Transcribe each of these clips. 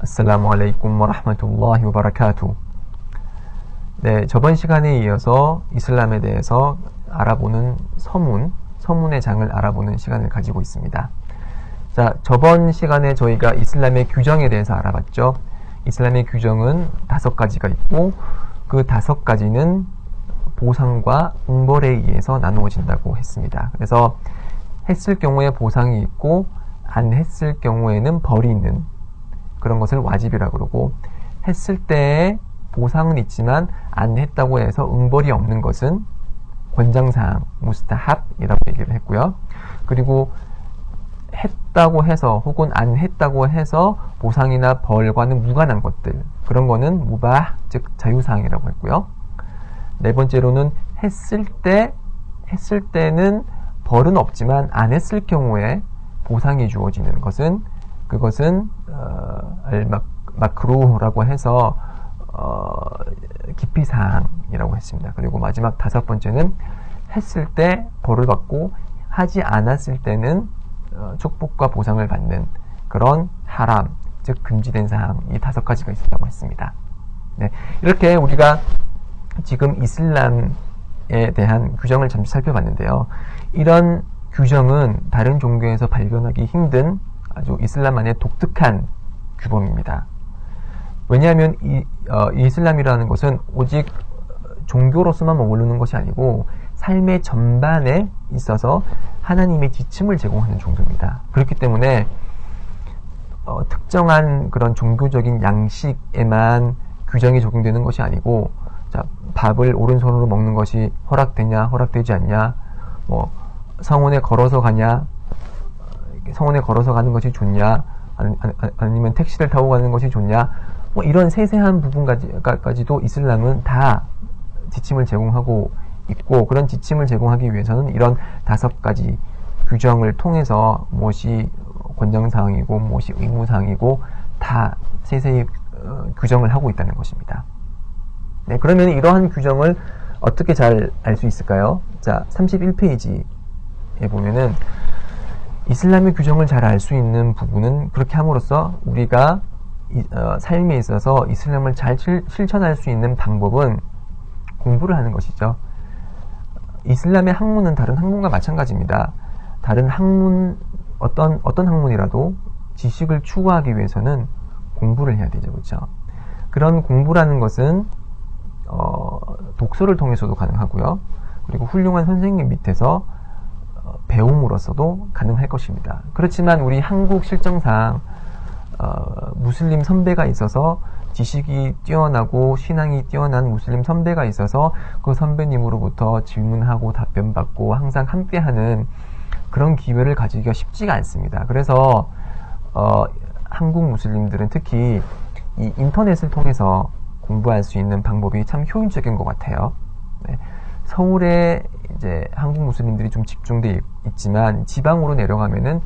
아슬라무 알레이쿰 와라흐마툴라히 와바라카투. 네, 저번 시간에 이어서 이슬람에 대해서 알아보는 서문의 장을 알아보는 시간을 가지고 있습니다. 자, 저번 시간에 저희가 이슬람의 규정에 대해서 알아봤죠. 이슬람의 규정은 5가지가 있고 그 5가지는 보상과 응벌에 의해서 나누어진다고 했습니다. 그래서 했을 경우에 보상이 있고 안 했을 경우에는 벌이 있는 그런 것을 와집이라고 그러고, 했을 때에 보상은 있지만 안 했다고 해서 응벌이 없는 것은 권장사항, 무스타합이라고 얘기를 했고요. 그리고 했다고 해서 혹은 안 했다고 해서 보상이나 벌과는 무관한 것들, 그런 거는 무바ህ, 즉 자유사항이라고 했고요. 네 번째로는 했을 때는 벌은 없지만 안 했을 경우에 보상이 주어지는 것은 그것은 마크루라고 해서 기피사항이라고 했습니다. 그리고 마지막 5번째는 했을 때 벌을 받고 하지 않았을 때는 축복과 보상을 받는 그런 하람, 즉 금지된 사항, 이 5가지가 있다고 했습니다. 네, 이렇게 우리가 지금 이슬람에 대한 규정을 잠시 살펴봤는데요. 이런 규정은 다른 종교에서 발견하기 힘든 아주 이슬람만의 독특한 규범입니다. 왜냐하면 이슬람이라는 것은 오직 종교로서만 머무르는 것이 아니고 삶의 전반에 있어서 하나님의 지침을 제공하는 종교입니다. 그렇기 때문에 특정한 그런 종교적인 양식에만 규정이 적용되는 것이 아니고, 자, 밥을 오른손으로 먹는 것이 허락되냐 허락되지 않냐, 성원에 걸어서 가냐, 성원에 걸어서 가는 것이 좋냐, 아니면 택시를 타고 가는 것이 좋냐, 이런 세세한 부분까지도 이슬람은 다 지침을 제공하고 있고, 그런 지침을 제공하기 위해서는 이런 5가지 규정을 통해서 무엇이 권장사항이고 무엇이 의무사항이고 다 세세히 규정을 하고 있다는 것입니다. 네, 그러면 이러한 규정을 어떻게 잘 알 수 있을까요? 자, 31페이지에 보면은 이슬람의 규정을 잘 알 수 있는 부분은, 그렇게 함으로써 우리가 삶에 있어서 이슬람을 잘 실천할 수 있는 방법은 공부를 하는 것이죠. 이슬람의 학문은 다른 학문과 마찬가지입니다. 다른 학문, 어떤 학문이라도 지식을 추구하기 위해서는 공부를 해야 되죠. 그렇죠? 그런 공부라는 것은 독서를 통해서도 가능하고요. 그리고 훌륭한 선생님 밑에서 배움으로써도 가능할 것입니다. 그렇지만 우리 한국 실정상 무슬림 선배가 있어서, 지식이 뛰어나고 신앙이 뛰어난 무슬림 선배가 있어서 그 선배님으로부터 질문하고 답변받고 항상 함께하는 그런 기회를 가지기가 쉽지가 않습니다. 그래서 한국 무슬림들은 특히 이 인터넷을 통해서 공부할 수 있는 방법이 참 효율적인 것 같아요. 네. 서울에 이제 한국 무슬림들이 좀 집중되어 있지만 지방으로 내려가면은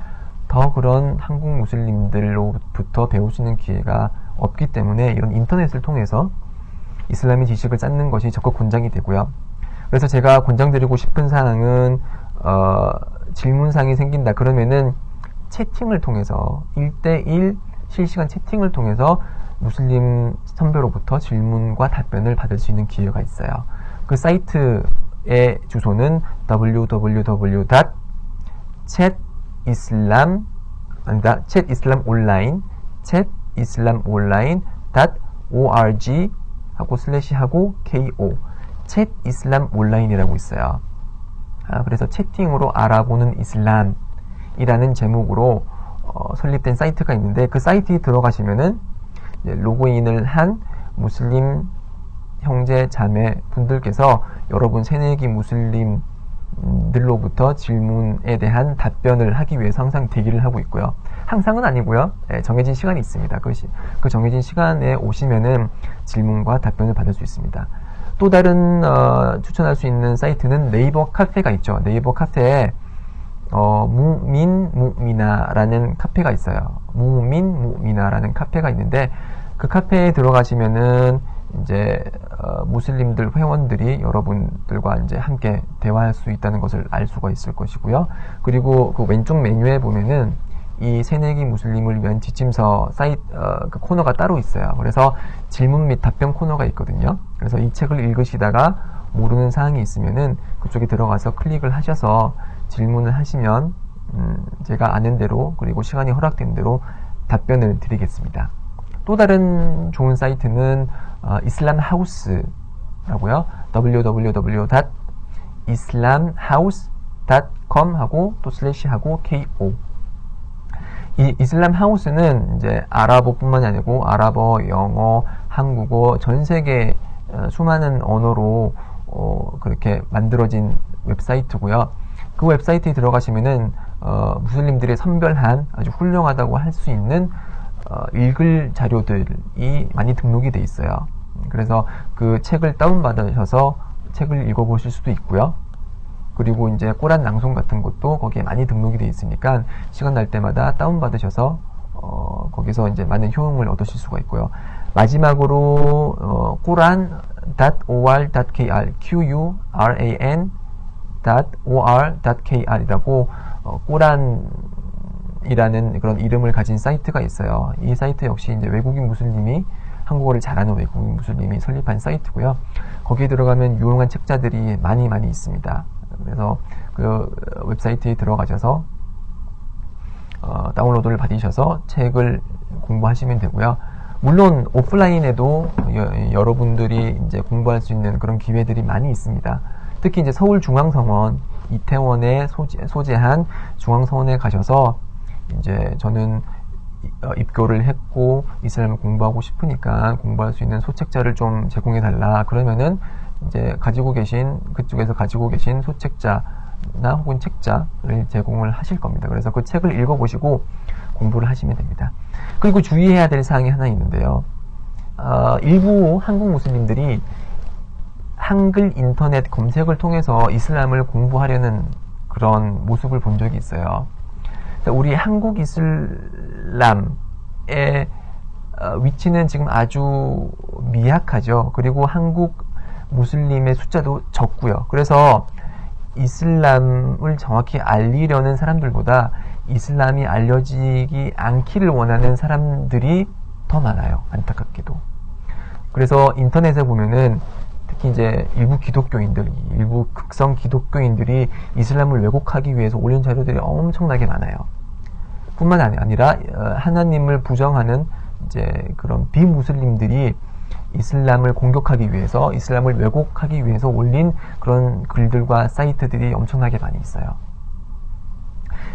더 그런 한국 무슬림들로부터 배울 수 있는 기회가 없기 때문에 이런 인터넷을 통해서 이슬람의 지식을 쌓는 것이 적극 권장이 되고요. 그래서 제가 권장드리고 싶은 사항은 질문사항이 생긴다 그러면은 채팅을 통해서 1대1 실시간 채팅을 통해서 무슬림 선배로부터 질문과 답변을 받을 수 있는 기회가 있어요. 그 사이트의 주소는 www.chatIslamOnline.org 하고 슬래시하고 ko chatIslamOnline이라고 있어요. 그래서 채팅으로 알아보는 이슬람이라는 제목으로 설립된 사이트가 있는데, 그 사이트에 들어가시면은 로그인을 한 무슬림 형제 자매 분들께서 여러분 새내기 무슬림들로부터 질문에 대한 답변을 하기 위해서 항상 대기를 하고 있고요. 항상은 아니고요. 정해진 시간이 있습니다. 그 정해진 시간에 오시면은 질문과 답변을 받을 수 있습니다. 또 다른 추천할 수 있는 사이트는 네이버 카페가 있죠. 네이버 카페에 무민무미나라는 카페가 있어요. 무민무미나라는 카페가 있는데, 그 카페에 들어가시면은 이제 무슬림들 회원들이 여러분들과 이제 함께 대화할 수 있다는 것을 알 수가 있을 것이고요. 그리고 그 왼쪽 메뉴에 보면은 이 새내기 무슬림을 위한 지침서 사이트 그 코너가 따로 있어요. 그래서 질문 및 답변 코너가 있거든요. 그래서 이 책을 읽으시다가 모르는 사항이 있으면은 그쪽에 들어가서 클릭을 하셔서 질문을 하시면 제가 아는 대로 그리고 시간이 허락된 대로 답변을 드리겠습니다. 또 다른 좋은 사이트는 이슬람하우스라고요. www.islamhouse.com 하고 또 슬래시 하고 ko. 이 이슬람하우스는 이제 아랍어뿐만이 아니고 아랍어, 영어, 한국어 전 세계 수많은 언어로 그렇게 만들어진 웹사이트고요. 그 웹사이트에 들어가시면은 무슬림들이 선별한 아주 훌륭하다고 할 수 있는 읽을 자료들이 많이 등록이 돼 있어요. 그래서 그 책을 다운받으셔서 책을 읽어보실 수도 있고요. 그리고 이제 꼬란 낭송 같은 것도 거기에 많이 등록이 돼 있으니까 시간 날 때마다 다운받으셔서 거기서 이제 많은 효용을 얻으실 수가 있고요. 마지막으로 quran.or.kr quran.or.kr이라고 꼬란이라는 그런 이름을 가진 사이트가 있어요. 이 사이트 역시 이제 외국인 무슬림이 한국어를 잘하는 외국인 무슬림이 설립한 사이트고요. 거기에 들어가면 유용한 책자들이 많이 있습니다. 그래서 그 웹사이트에 들어가셔서 다운로드를 받으셔서 책을 공부하시면 되고요. 물론 오프라인에도 여러분들이 이제 공부할 수 있는 그런 기회들이 많이 있습니다. 특히 이제 서울중앙성원, 이태원에 소재한 중앙성원에 가셔서 이제 저는 입교를 했고 이슬람을 공부하고 싶으니까 공부할 수 있는 소책자를 좀 제공해 달라. 그러면은 이제 그쪽에서 가지고 계신 소책자나 혹은 책자를 제공을 하실 겁니다. 그래서 그 책을 읽어보시고 공부를 하시면 됩니다. 그리고 주의해야 될 사항이 하나 있는데요. 일부 한국 무슬림들이 한글 인터넷 검색을 통해서 이슬람을 공부하려는 그런 모습을 본 적이 있어요. 우리 한국 이슬람의 위치는 지금 아주 미약하죠. 그리고 한국 무슬림의 숫자도 적고요. 그래서 이슬람을 정확히 알리려는 사람들보다 이슬람이 알려지기 않기를 원하는 사람들이 더 많아요. 안타깝게도. 그래서 인터넷에 보면은 특히 이제 일부 극성 기독교인들이 이슬람을 왜곡하기 위해서 올린 자료들이 엄청나게 많아요. 뿐만 아니라 하나님을 부정하는 이제 그런 비무슬림들이 이슬람을 공격하기 위해서, 이슬람을 왜곡하기 위해서 올린 그런 글들과 사이트들이 엄청나게 많이 있어요.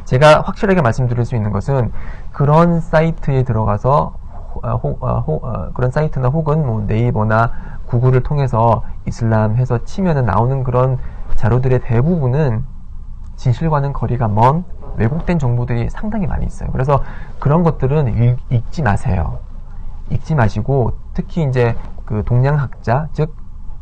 제가 확실하게 말씀드릴 수 있는 것은 그런 사이트에 들어가서 그런 사이트나 혹은 뭐 네이버나 구글을 통해서 이슬람 해서 치면은 나오는 그런 자료들의 대부분은 진실과는 거리가 먼 왜곡된 정보들이 상당히 많이 있어요. 그래서 그런 것들은 읽지 마세요. 읽지 마시고 특히 이제 그 동양학자, 즉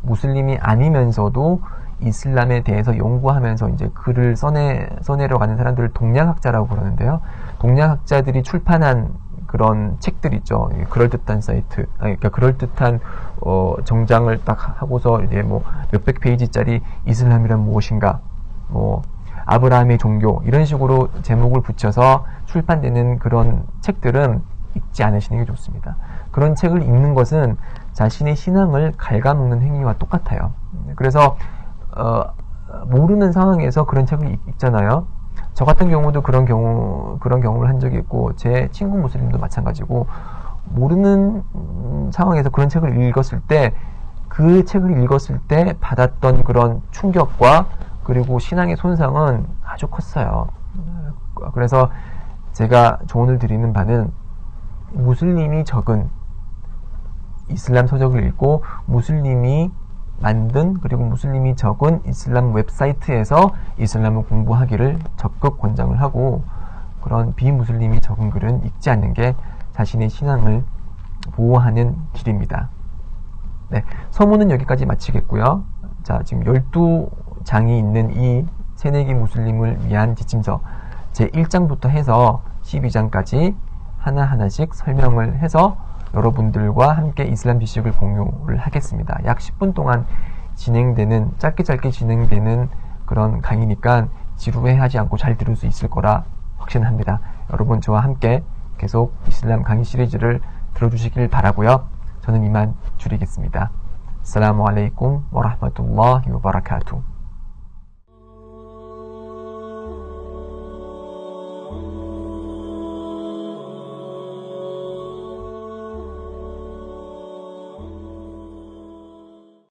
무슬림이 아니면서도 이슬람에 대해서 연구하면서 이제 글을 써내려 가는 사람들을 동양학자라고 부르는데요. 동양학자들이 출판한 그런 책들 있죠. 그럴듯한 사이트, 그러니까 그럴듯한 정장을 딱 하고서 이제 뭐 몇백 페이지짜리 이슬람이란 무엇인가, 뭐 아브라함의 종교 이런 식으로 제목을 붙여서 출판되는 그런 책들은 읽지 않으시는 게 좋습니다. 그런 책을 읽는 것은 자신의 신앙을 갉아먹는 행위와 똑같아요. 그래서 모르는 상황에서 그런 책을 읽잖아요. 저 같은 경우도 그런 경우를 한 적이 있고 제 친구 무슬림도 마찬가지고 모르는 상황에서 그런 책을 읽었을 때 그 책을 읽었을 때 받았던 그런 충격과 그리고 신앙의 손상은 아주 컸어요. 그래서 제가 조언을 드리는 바는 무슬림이 적은 이슬람 서적을 읽고 무슬림이 만든 그리고 무슬림이 적은 이슬람 웹사이트에서 이슬람을 공부하기를 적극 권장을 하고 그런 비무슬림이 적은 글은 읽지 않는 게 자신의 신앙을 보호하는 길입니다. 네, 서문은 여기까지 마치겠고요. 자, 지금 12장이 있는 이 새내기 무슬림을 위한 지침서 제1장부터 해서 12장까지 하나하나씩 설명을 해서 여러분들과 함께 이슬람 지식을 공유를 하겠습니다. 약 10분 동안 짧게 진행되는 그런 강의니까 지루해하지 않고 잘 들을 수 있을 거라 확신합니다. 여러분 저와 함께 계속 이슬람 강의 시리즈를 들어주시길 바라고요. 저는 이만 줄이겠습니다. 아스살라무 알라이쿰 와 라흐마툴라히 와 바라카투.